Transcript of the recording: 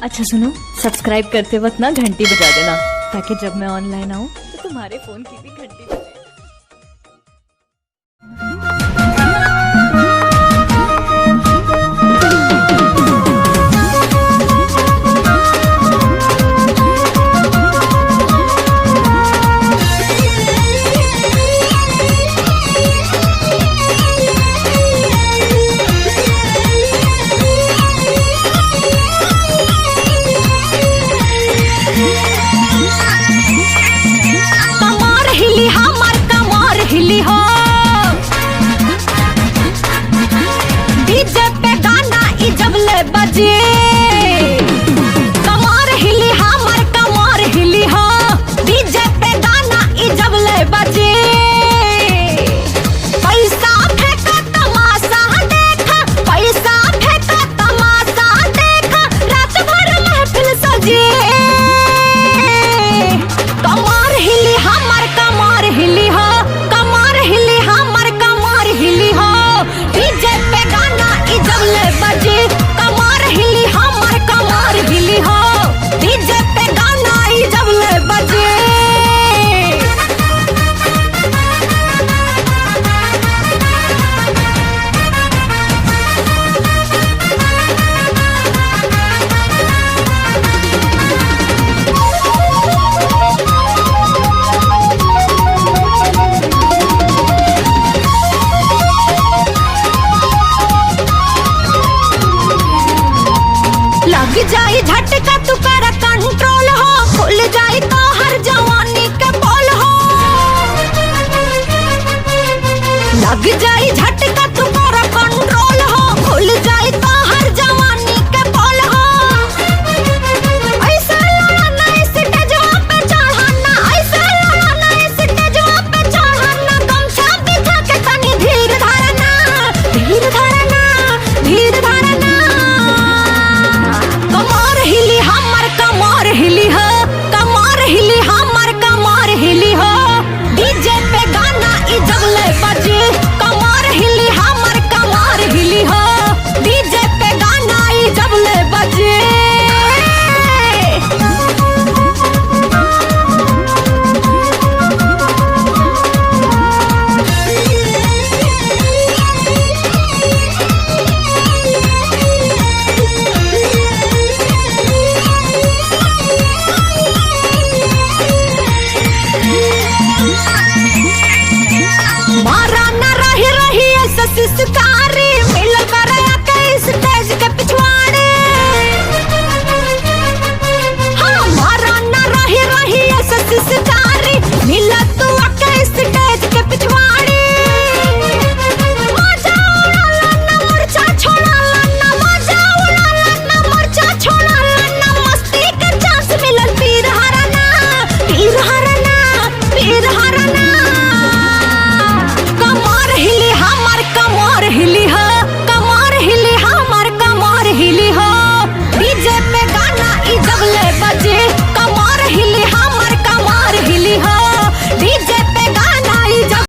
अच्छा सुनो, सब्सक्राइब करते वक्त ना घंटी बजा देना, ताकि जब मैं ऑनलाइन आऊँ तो तुम्हारे फोन की भी घंटी बजे। बजे कमर हिली हमर कमर हिली हो, डीजे पे गाना ई जब ले बजे। पैसा फेंका तमाशा देखा, पैसा फेंका तमाशा देखा, रात भर महफिल सजे। कमर हिली हमर कमर हिली हो, कमर हिली हमर कमर हिली हो, डीजे पे गाना ई जब ले बजे। लग जाई झटका तू कर कंट्रोल हो, खुल जाई तो हर जवानी के बोल हो। लग जाई झटका तू कर कंट्रोल हो, खुल जाई